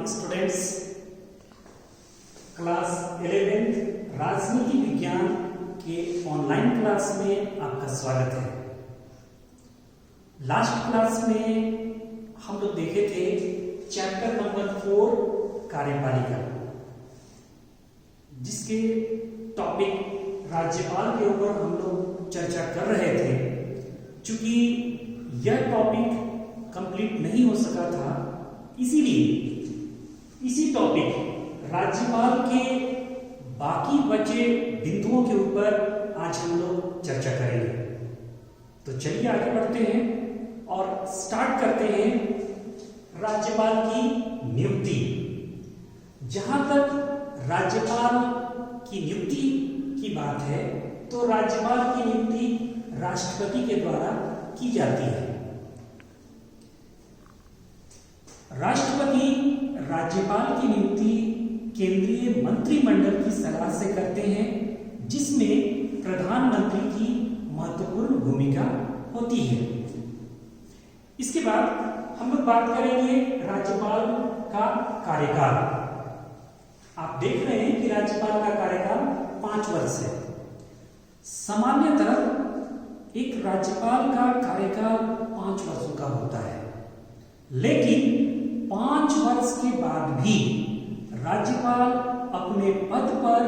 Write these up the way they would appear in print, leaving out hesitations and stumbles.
Students, class 11 राजनीति विज्ञान के ऑनलाइन क्लास में आपका स्वागत है। लास्ट क्लास में हम लोग देखे थे चैप्टर नंबर 4 कार्यपालिका, जिसके टॉपिक राज्यपाल के ऊपर हम लोग चर्चा कर रहे थे। चूंकि यह टॉपिक कंप्लीट नहीं हो सका था, इसीलिए इसी टॉपिक राज्यपाल के बाकी बचे बिंदुओं के ऊपर आज हम लोग चर्चा करेंगे। तो चलिए आगे बढ़ते हैं और स्टार्ट करते हैं राज्यपाल की नियुक्ति। जहां तक राज्यपाल की नियुक्ति की बात है, तो राज्यपाल की नियुक्ति राष्ट्रपति के द्वारा की जाती है। राष्ट्रपति राज्यपाल की नियुक्ति केंद्रीय मंत्रिमंडल की सलाह से करते हैं, जिसमें प्रधानमंत्री की महत्वपूर्ण भूमिका होती है। इसके बाद हम लोग बात करेंगे राज्यपाल का कार्यकाल। आप देख रहे हैं कि राज्यपाल का कार्यकाल 5 वर्ष है। सामान्यतः एक राज्यपाल का कार्यकाल 5 वर्षों का होता है, लेकिन 5 वर्ष के बाद भी राज्यपाल अपने पद पर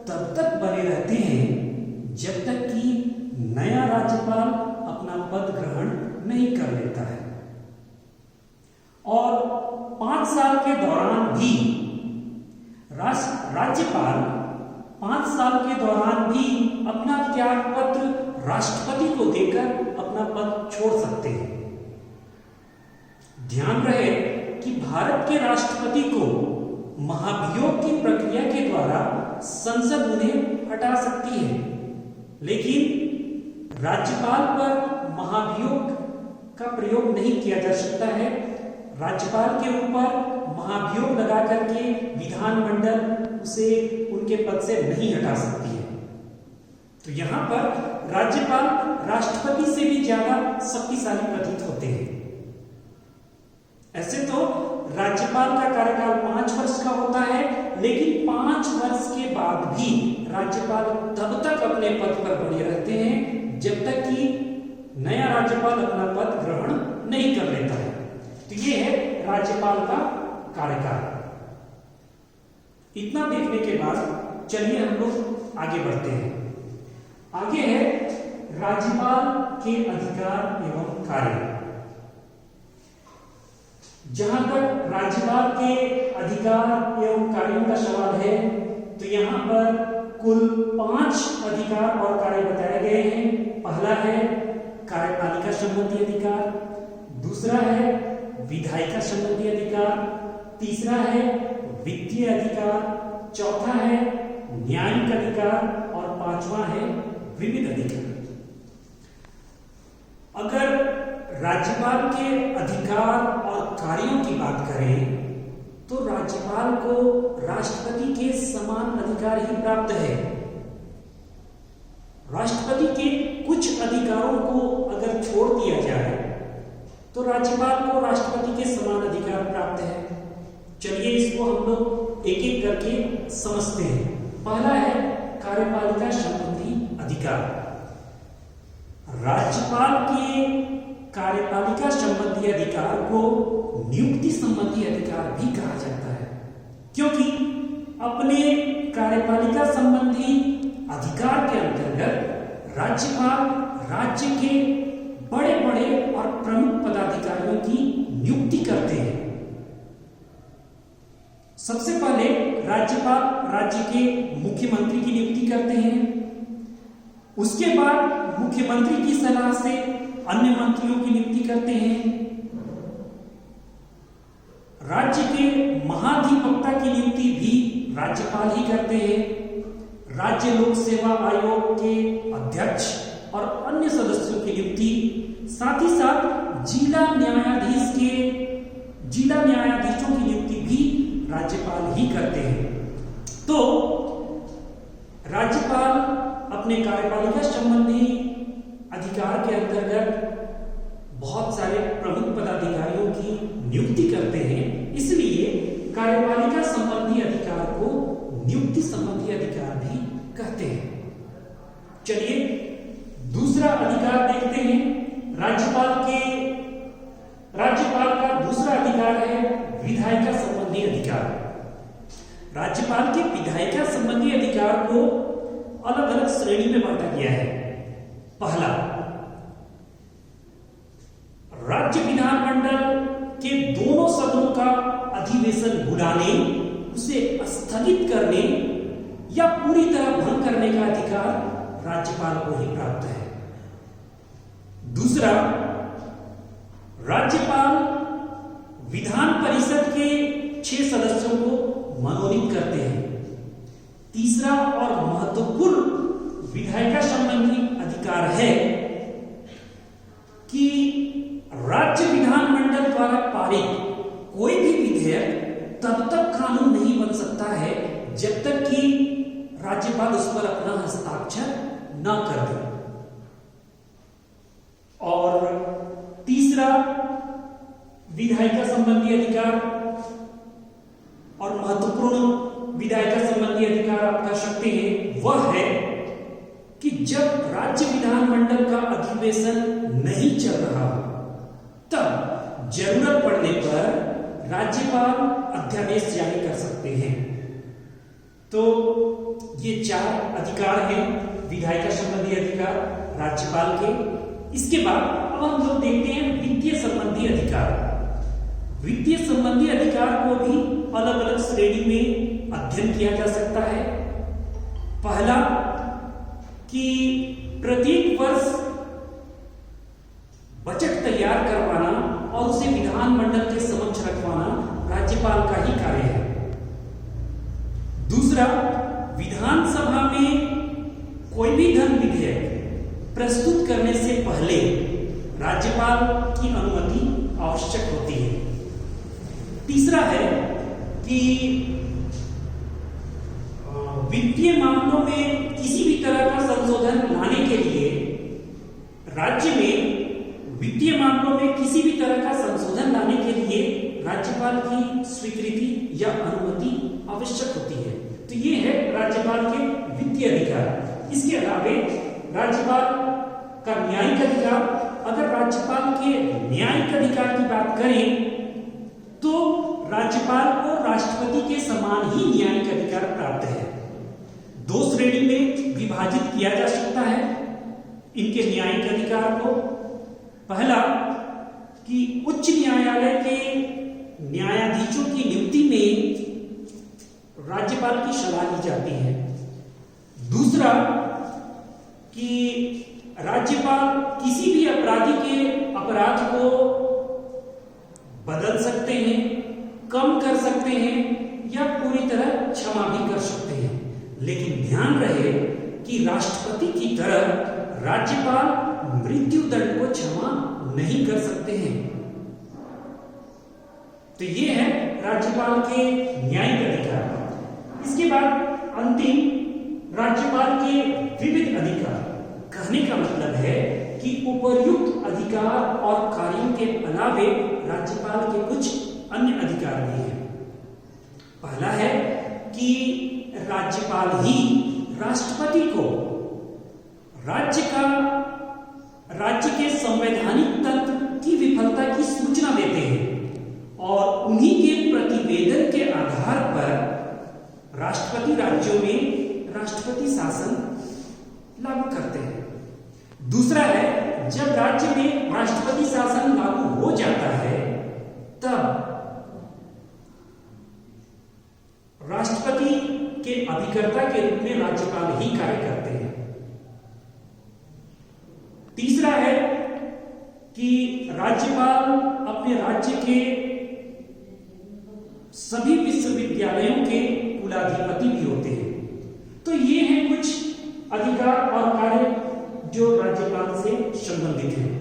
तब तक बने रहते हैं जब तक कि नया राज्यपाल अपना पद ग्रहण नहीं कर लेता है। और 5 साल के दौरान भी राज्यपाल 5 साल के दौरान भी अपना त्याग पत्र राष्ट्रपति को देकर अपना पद छोड़ सकते हैं। ध्यान रहे कि भारत के राष्ट्रपति को महाभियोग की प्रक्रिया के द्वारा संसद उन्हें हटा सकती है, लेकिन राज्यपाल पर महाभियोग का प्रयोग नहीं किया जा सकता है। राज्यपाल के ऊपर महाभियोग लगा करके विधानमंडल उसे उनके पद से नहीं हटा सकती है। तो यहां पर राज्यपाल राष्ट्रपति से भी ज्यादा शक्तिशाली प्रतीत होते हैं। ऐसे तो राज्यपाल का कार्यकाल 5 वर्ष का होता है, लेकिन 5 वर्ष के बाद भी राज्यपाल तब तक अपने पद पर बने रहते हैं जब तक कि नया राज्यपाल अपना पद ग्रहण नहीं कर लेता है। तो ये है राज्यपाल का कार्यकाल। इतना देखने के बाद चलिए हम लोग आगे बढ़ते हैं। आगे है राज्यपाल के अधिकार एवं कार्य। जहां तक राज्यपाल के अधिकार एवं कार्यों का सवाल है, तो यहां पर कुल 5 अधिकार और कार्य बताए गए हैं। पहला है कार्यपालिका संबंधी अधिकार, दूसरा है विधायिका संबंधी अधिकार, तीसरा है वित्तीय अधिकार, चौथा है न्यायिक अधिकार और 5वां है विविध अधिकार। अगर राज्यपाल के अधिकार और कार्यों की बात करें, तो राज्यपाल को राष्ट्रपति के समान अधिकार ही प्राप्त है। राष्ट्रपति के कुछ अधिकारों को अगर छोड़ दिया जाए, तो राज्यपाल को राष्ट्रपति के समान अधिकार प्राप्त है। चलिए इसको हम लोग एक एक करके समझते हैं। पहला है कार्यपालिका संबंधी अधिकार। राज्यपाल के कार्यपालिका संबंधी अधिकार को नियुक्ति संबंधी अधिकार भी कहा जाता है, क्योंकि अपने कार्यपालिका संबंधी अधिकार के अंतर्गत राज्यपाल राज्य के बड़े बड़े और प्रमुख पदाधिकारियों की नियुक्ति करते हैं। सबसे पहले राज्यपाल राज्य के मुख्यमंत्री की नियुक्ति करते हैं। उसके बाद मुख्यमंत्री की सलाह से अन्य मंत्रियों की नियुक्ति करते हैं। राज्य के महाधिवक्ता की नियुक्ति भी राज्यपाल ही करते हैं। राज्य लोक सेवा आयोग के अध्यक्ष और अन्य सदस्यों की नियुक्ति, साथ ही साथ जिला न्यायाधीशों की नियुक्ति भी राज्यपाल ही करते हैं। तो राज्यपाल अपने कार्यपालिका संबंधी अधिकार के अंतर्गत बहुत सारे प्रमुख पदाधिकारियों की नियुक्ति करते हैं। इसलिए कार्यपालिका संबंधी अधिकार को नियुक्ति संबंधी अधिकार भी कहते हैं। चलिए दूसरा अधिकार देखते हैं। राज्यपाल का दूसरा अधिकार है विधायिका संबंधी अधिकार। राज्यपाल के विधायिका संबंधी अधिकार को अलग अलग श्रेणी में बांटा गया है। पहला, राज्य विधानमंडल के दोनों सदनों का अधिवेशन बुलाने, उसे स्थगित करने या पूरी तरह भंग करने का अधिकार राज्यपाल को ही प्राप्त है। दूसरा, राज्यपाल विधान परिषद के 6 सदस्यों को मनोनीत करते हैं। तीसरा और महत्वपूर्ण विधायिका संबंधी अधिकार है कि राज्य विधानमंडल द्वारा पारित कोई भी विधेयक तब तक कानून नहीं बन सकता है जब तक कि राज्यपाल उस पर अपना हस्ताक्षर न कर दे। और तीसरा विधायिका संबंधी अधिकार और महत्वपूर्ण विधायिका संबंधी अधिकार आप कह सकते हैं, वह है कि जब राज्य विधानमंडल का अधिवेशन नहीं चल रहा तब जरूरत पड़ने पर राज्यपाल अध्यादेश जारी कर सकते हैं। तो ये 4 अधिकार हैं विधायिका संबंधी अधिकार राज्यपाल के। इसके बाद अब हम लोग देखते हैं वित्तीय संबंधी अधिकार। वित्तीय संबंधी अधिकार को भी अलग अलग श्रेणी में अध्ययन किया जा सकता है। पहला, कि प्रत्येक वर्ष बजट तैयार करवाना और उसे विधानमंडल के समक्ष रखवाना राज्यपाल का ही कार्य है। दूसरा, विधानसभा में कोई भी धन विधेयक प्रस्तुत करने से पहले राज्यपाल की अनुमति आवश्यक होती है। तीसरा है कि वित्तीय मामलों में किसी भी तरह का संशोधन लाने के लिए राज्य में वित्तीय मामलों में किसी भी तरह का संशोधन लाने के लिए राज्यपाल की स्वीकृति या अनुमति आवश्यक होती है। तो ये है राज्यपाल के वित्तीय अधिकार। इसके अलावा राज्यपाल का न्यायिक अधिकार। अगर राज्यपाल के न्यायिक अधिकार की बात करें तो राज्यपाल को राष्ट्रपति के समान ही न्यायिक अधिकार प्राप्त है। 2 श्रेणी में विभाजित किया जा सकता है इनके न्यायिक अधिकार को। पहला, कि उच्च न्यायालय के न्यायाधीशों की नियुक्ति में राज्यपाल की सलाह ली जाती है। दूसरा, कि राज्यपाल किसी भी अपराधी के अपराध को बदल सकते हैं, कम कर सकते हैं या पूरी तरह क्षमा भी कर सकते हैं। लेकिन ध्यान रहे कि राष्ट्रपति की तरह राज्यपाल मृत्यु दंड को क्षमा नहीं कर सकते हैं। तो ये है राज्यपाल के न्यायिक अधिकार। इसके बाद अंतिम, राज्यपाल के विविध अधिकार। कहने का मतलब है कि उपर्युक्त अधिकार और कार्यों के अलावे राज्यपाल के कुछ अन्य अधिकार भी हैं। पहला है कि राज्यपाल ही राष्ट्रपति को राज्य के संवैधानिक तंत्र की विफलता की सूचना देते हैं और उन्हीं के प्रतिवेदन के आधार पर राष्ट्रपति राज्यों में राष्ट्रपति शासन लागू करते हैं। दूसरा है, जब राज्य में राष्ट्रपति शासन लागू हो जाता है तब राष्ट्रपति के अभिकर्ता के रूप में राज्यपाल ही कार्य करते हैं। तीसरा है कि राज्यपाल अपने राज्य के सभी विश्वविद्यालयों के कुलाधिपति भी होते हैं। तो ये हैं कुछ अधिकार और कार्य जो राज्यपाल से संबंधित हैं।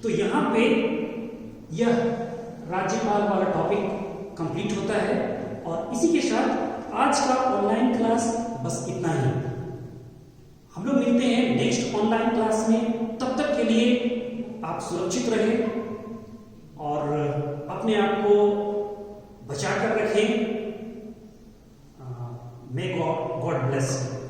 तो यहां पे यह राज्यपाल वाला टॉपिक कंप्लीट होता है और इसी के साथ आज का ऑनलाइन क्लास बस इतना ही। हम लोग मिलते हैं नेक्स्ट ऑनलाइन क्लास में। तब तक के लिए आप सुरक्षित रहें और अपने आप को बचा बचा कर रखें। May God bless you.